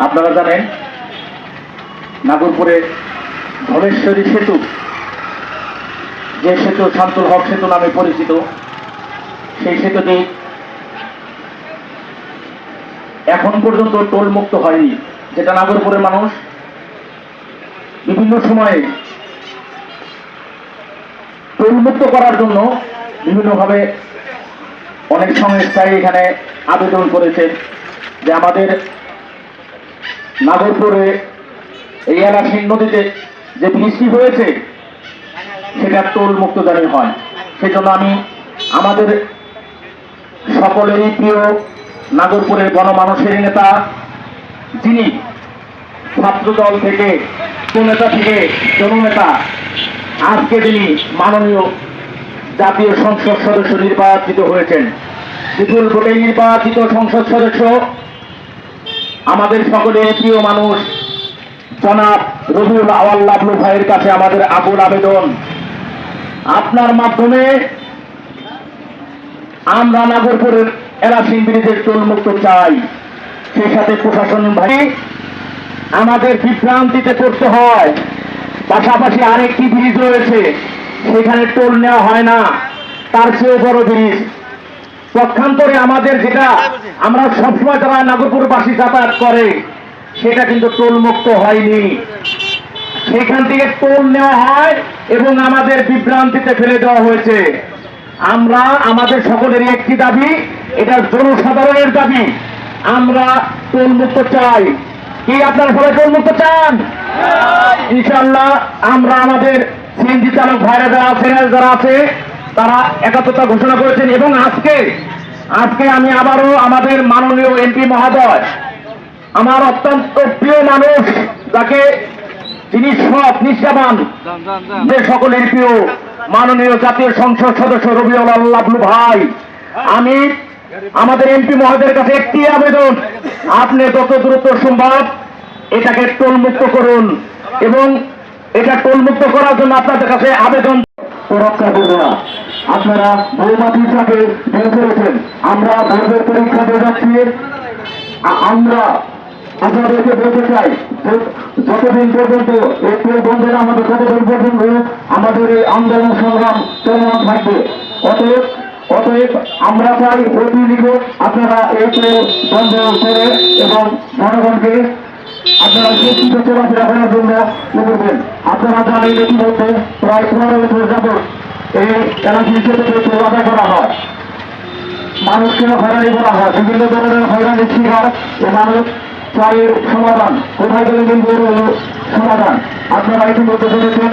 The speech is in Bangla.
আপনারা জানেন নাগরপুরে ধলেশ্বরী সেতু, যে সেতু শামসুল হক সেতু নামে পরিচিত, সেই সেতুটি এখন পর্যন্ত টোল মুক্ত হয়নি, যেটা নাগরপুরের মানুষ বিভিন্ন সময়ে টোল মুক্ত করার জন্য বিভিন্নভাবে অনেক সংস্থায় এখানে আবেদন করেছে যে আমাদের নাগরপুরে এই এলাকার নদীতে যে বৃষ্টি হয়েছে সেটা টোল মুক্ত যেন হয়। সেজন্য আমি আমাদের সকলেরই প্রিয় নাগরপুরের গণমানুষের নেতা, যিনি ছাত্রদল থেকে নেতা থেকে জননেতা, আজকে যিনি মাননীয় জাতীয় সংসদ সদস্য নির্বাচিত হয়েছেন, বিপুল ভোটে নির্বাচিত সংসদ সদস্য, আমাদের সকলের প্রিয় মানুষ জনাব রবিউল আওয়াল লাবলু ভাইয়ের কাছে আমাদের আকুল আবেদন, আপনার মাধ্যমে আমরা নাগরপুরের এলাসিং ব্রিজের টোল মুক্ত চাই। সেই সাথে প্রশাসন ভাই আমাদের বিভ্রান্তিতে পড়তে হয়। পাশাপাশি আরেকটি ব্রিজ রয়েছে, সেখানে টোল নেওয়া হয় না, তার চেয়েও বড় ব্রিজ। পক্ষান্তরে আমাদের যেটা আমরা সবসময় যারা নাগরপুরবাসী যাতায়াত করে সেটা কিন্তু টোল মুক্ত হয়নি, সেখান থেকে টোল নেওয়া হয় এবং আমাদের বিভ্রান্তিতে ফেলে দেওয়া হয়েছে। আমরা আমাদের সকলের একটি দাবি, এটা জনসাধারণের দাবি, আমরা টোল মুক্ত চাই। কি আপনারা সবাই টোল মুক্ত চান? ইনশাআল্লাহ আমরা আমাদের সিএনজি চালক ভাইরা যারা আছে তারা একাত্মতা ঘোষণা করেছেন এবং আজকে আমি আবারও আমাদের মাননীয় এমপি মহোদয়, আমার অত্যন্ত প্রিয় মানুষ, যাকে যিনি সৎ নিষ্ঠাবান, যে সকলের প্রিয় মাননীয় জাতীয় সংসদ সদস্য রবিউল আওয়াল লাবলু ভাই, আমি আমাদের এমপি মহোদয়ের কাছে একটি আবেদন, আপনি যত দ্রুত সম্ভব এটাকে টোল মুক্ত করুন এবং এটা টোল মুক্ত করার জন্য আপনাদের কাছে আবেদন। রক্ষা করবে না, আপনারা বহুমত হিসাবে বের করেছেন, আমরা ভোটের পরীক্ষা দিয়ে যাচ্ছি। আমরা আপনাদেরকে বলতে চাই, যতদিন পর্যন্ত এই টোল বন্ধ না হবে ততদিন পর্যন্ত আমাদের এই আন্দোলন সংগ্রাম চলমান থাকবে। অতএব আমরা চাই অতি নিকট আপনারা এই টোল বন্ধ করে এবং জনগণকে আপনারা সুস্থ চলাফেরা করার জন্য করবেন। আপনারা জানেন ইতিমধ্যে প্রায় 15 বছর যাবৎ এই এলাকি হিসেবে টোল আদায় করা হয়, মানুষকে হয়রানি করা হয়, বিভিন্ন ধরনের হয়রানির শিকার। এ মানুষ চায়ের সমাধান কোথায় গেলে মিলবে সমাধান, আপনারা ইতিমধ্যে বলেছেন।